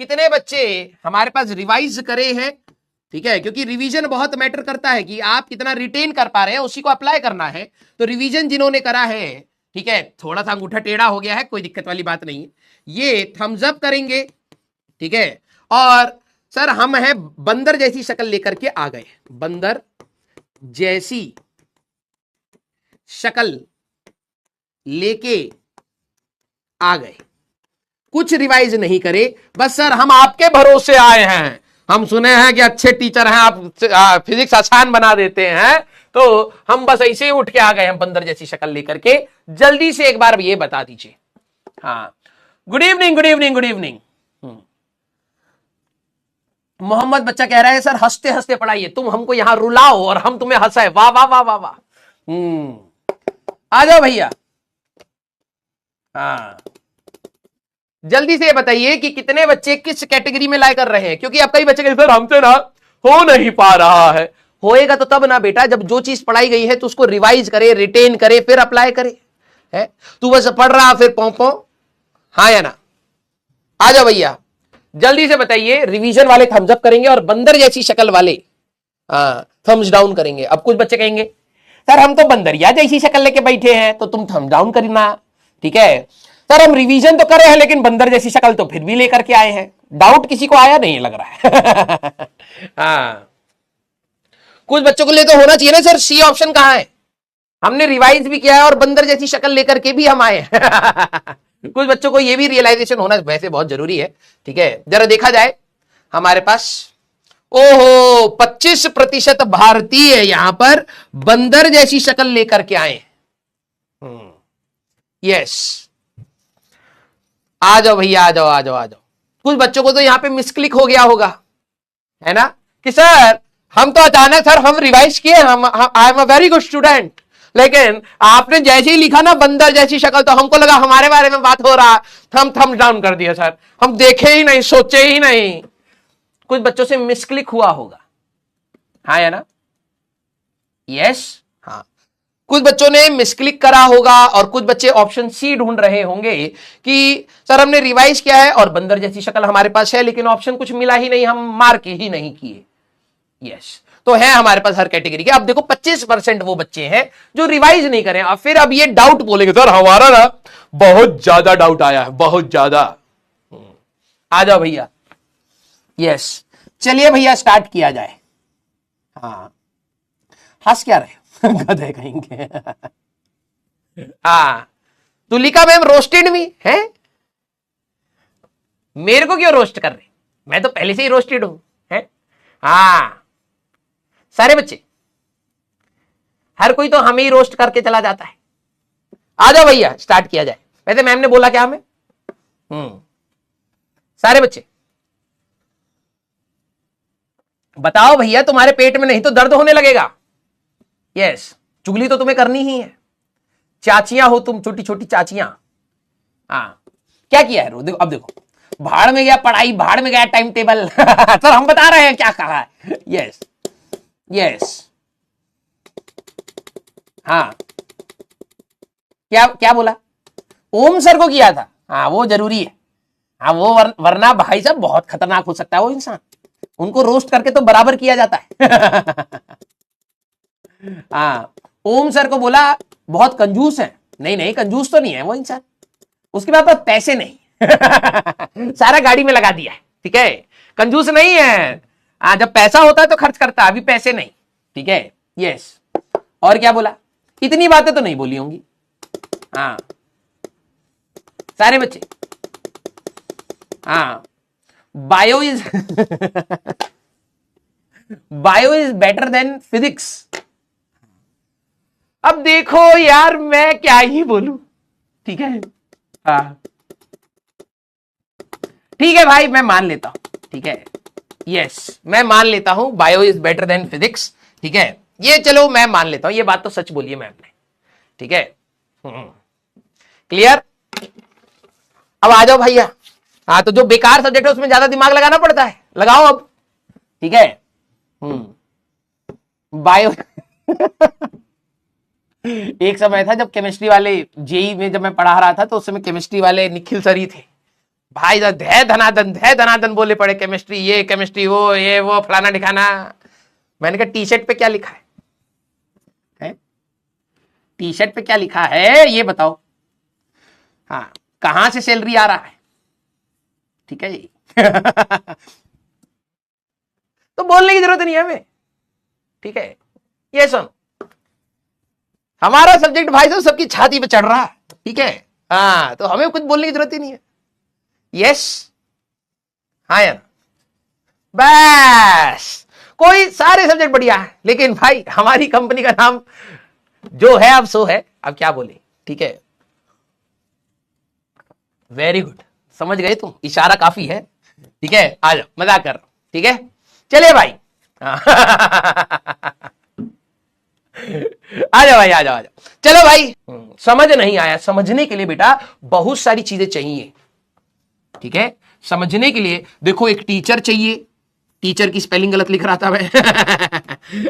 कितने बच्चे हमारे पास रिवाइज करे हैं, ठीक है, क्योंकि रिवीजन बहुत मैटर करता है कि आप कितना रिटेन कर पा रहे हैं, उसी को अप्लाई करना है। तो रिवीजन जिन्होंने करा है, ठीक है, थोड़ा सा अंगूठा टेढ़ा हो गया है, कोई दिक्कत वाली बात नहीं है, ये थम्स अप करेंगे, ठीक है। और सर हम हैं बंदर जैसी शक्ल लेकर के आ गए, बंदर जैसी शक्ल लेके आ गए, कुछ रिवाइज नहीं करे, बस सर हम आपके भरोसे आए हैं, हम सुने हैं कि अच्छे टीचर हैं, आप फिजिक्स आसान बना देते हैं, तो हम बस ऐसे ही उठ के आ गए हैं बंदर जैसी शक्ल लेकर के। जल्दी से एक बार ये बता दीजिए। हाँ, good evening good evening good evening. Mohammad बच्चा कह रहा है सर हंसते हंसते पढ़ाइए, तुम हमको यहां रुलाओ और हम तुम्हें हंसाए, वाह वाह वाह वाह वाह। आ जाओ भैया। हाँ, जल्दी से बताइए कि कितने बच्चे किस कैटेगरी में लाए कर रहे हैं, क्योंकि अब कई बच्चे कहते हैं सर हमसे ना हो नहीं पा रहा है। होएगा तो तब ना बेटा, जब जो चीज पढ़ाई गई है तो उसको रिवाइज करे, रिटेन करे, फिर अप्लाई करे। है तू बस पढ़ रहा फिर पौ, हाँ या ना? आ जाओ भैया, जल्दी से बताइए। रिवीजन वाले थम्स अप करेंगे और बंदर जैसी शक्ल वाले थम्स डाउन करेंगे। अब कुछ बच्चे कहेंगे सर हम तो बंदरिया जैसी शक्ल लेके बैठे हैं, तो तुम थम्स डाउन करना, ठीक है। सर हम रिवीजन तो करे हैं लेकिन बंदर जैसी शक्ल तो फिर भी लेकर के आए हैं। डाउट किसी को आया नहीं लग रहा है। हाँ, कुछ बच्चों के लिए तो होना चाहिए ना सर, सी ऑप्शन कहां है, हमने रिवाइज भी किया है और बंदर जैसी शक्ल लेकर के भी हम आए हैं। कुछ बच्चों को यह भी रियलाइजेशन होना वैसे बहुत जरूरी है, ठीक है। जरा देखा जाए हमारे पास, ओहो 25% भारतीय यहां पर बंदर जैसी शक्ल लेकर के आए। यस, आ जाओ भैया, आ जाओ आ जाओ आ जाओ। कुछ बच्चों को तो यहां पे मिसक्लिक हो गया होगा, है ना, कि सर हम तो अचानक सर हम रिवाइज किए, हम I am a very good student, लेकिन आपने जैसे ही लिखा ना बंदर जैसी शक्ल तो हमको लगा हमारे बारे में बात हो रहा, हम थम्स डाउन कर दिया सर, हम देखे ही नहीं, सोचे ही नहीं। कुछ बच्चों से मिसक्लिक हुआ होगा, हाँ या ना? यस, हाँ, कुछ बच्चों ने मिसक्लिक करा होगा और कुछ बच्चे ऑप्शन सी ढूंढ रहे होंगे कि सर हमने रिवाइज किया है और बंदर जैसी शक्ल हमारे पास है, लेकिन ऑप्शन कुछ मिला ही नहीं, हम मार्क ही नहीं किए। यस, तो है हमारे पास हर कैटेगरी के। अब देखो 25% वो बच्चे हैं जो रिवाइज नहीं करें, और फिर अब ये डाउट बोलेंगे सर हमारा ना बहुत ज्यादा डाउट आया है, बहुत ज्यादा। आ जाओ भैया। यस, चलिए भैया स्टार्ट किया जाए। हाँ, हंस क्या रहे गधे कहेंगे। हाँ, तुलिका मैम रोस्टेड भी है, मेरे को क्यों रोस्ट कर रहे, मैं तो पहले से ही रोस्टेड हूं, है। हाँ, सारे बच्चे, हर कोई तो हमें ही रोस्ट करके चला जाता है। आ जाओ भैया स्टार्ट किया जाए। वैसे मैम ने बोला क्या हमें? सारे बच्चे बताओ भैया, तुम्हारे पेट में नहीं तो दर्द होने लगेगा। यस, चुगली तो तुम्हें करनी ही है, चाचियां हो तुम, छोटी छोटी चाचियां। हाँ, क्या किया है? देखो अब देखो, भाड़ में गया पढ़ाई, भाड़ में गया टाइम टेबल। सर हम बता रहे हैं क्या कहा है। यस यस, हाँ, क्या क्या बोला? ओम सर को किया था, हाँ वो जरूरी है। हाँ वो वरना भाई साहब बहुत खतरनाक हो सकता है वो इंसान, उनको रोस्ट करके तो बराबर किया जाता है। हाँ, ओम सर को बोला बहुत कंजूस है, नहीं नहीं कंजूस तो नहीं है वो इंसान, उसके पास पैसे नहीं। सारा गाड़ी में लगा दिया है, ठीक है, कंजूस नहीं है। हाँ, जब पैसा होता है तो खर्च करता है, अभी पैसे नहीं, ठीक है। यस, और क्या बोला? इतनी बातें तो नहीं बोली होंगी। हाँ, सारे बच्चे, हाँ, bio is bio is better than physics. अब देखो यार मैं क्या ही बोलूं, ठीक है। हाँ ठीक है भाई, मैं मान लेता हूं, ठीक है। यस, मैं मान लेता हूं bio is better than physics, ठीक है, ये चलो मैं मान लेता हूं, ये बात तो सच बोली है मैम ने, ठीक है। क्लियर? अब आ जाओ भैया। हाँ, तो जो बेकार सब्जेक्ट है उसमें ज्यादा दिमाग लगाना पड़ता है, लगाओ अब, ठीक है। बायो एक समय था जब केमिस्ट्री वाले जेई में जब मैं पढ़ा रहा था तो उस समय केमिस्ट्री वाले निखिल सर ही थे, भाई धय धनादन बोले पड़े, केमिस्ट्री ये केमिस्ट्री वो, ये वो फलाना दिखाना। मैंने कहा टी शर्ट पे क्या लिखा है? टी शर्ट पे क्या लिखा है ये बताओ। हाँ, कहां से सैलरी आ रहा है? ठीक है जी। तो बोलने की जरूरत नहीं है हमें, ठीक है। ये सुन, हमारा सब्जेक्ट भाई साहब सबकी छाती पे चढ़ रहा है, ठीक है। हाँ, तो हमें कुछ बोलने की जरूरत ही नहीं है। यस, हाँ यार, बस कोई सारे सब्जेक्ट बढ़िया है, लेकिन भाई हमारी कंपनी का नाम जो है अब सो है, अब क्या बोले, ठीक है। वेरी गुड, समझ गए तुम, इशारा काफी है, ठीक है। आ जाओ, मजाक कर, ठीक है। चलिए भाई। आ जाओ भाई, आ जाओ, आ जाओ। चलो भाई, समझ नहीं आया, समझने के लिए बेटा बहुत सारी चीजें चाहिए, ठीक है। समझने के लिए देखो, एक टीचर चाहिए, टीचर की स्पेलिंग गलत लिख रहा था मैं।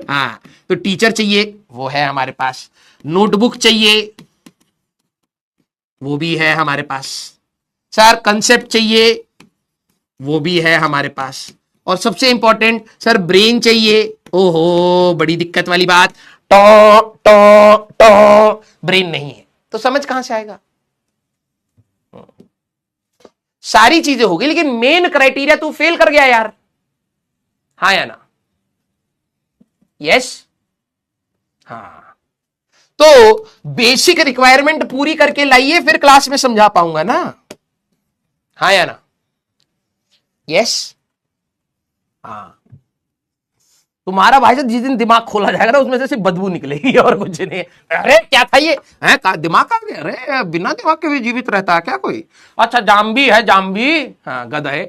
हाँ, तो टीचर चाहिए, वो है हमारे पास। नोटबुक चाहिए, वो भी है हमारे पास। सर कंसेप्ट चाहिए, वो भी है हमारे पास। और सबसे इंपॉर्टेंट सर ब्रेन चाहिए। ओहो, बड़ी दिक्कत वाली बात, टो टो टो ब्रेन नहीं है, तो समझ कहां से आएगा? सारी चीजें हो गई, लेकिन मेन क्राइटेरिया तू फेल कर गया यार, हाँ या ना? यस, हाँ। तो बेसिक रिक्वायरमेंट पूरी करके लाइए, फिर क्लास में समझा पाऊंगा ना, हाँ या ना? यस, हाँ। तुम्हारा भाई साहब जिस दिन दिमाग खोला जाएगा ना, उसमें से सिर्फ बदबू निकलेगी और कुछ नहीं। अरे क्या था ये है, दिमाग आ गया? अरे बिना दिमाग के भी जीवित रहता है क्या कोई? अच्छा, जाम्बी है, जाम्बी, हाँ गधा है।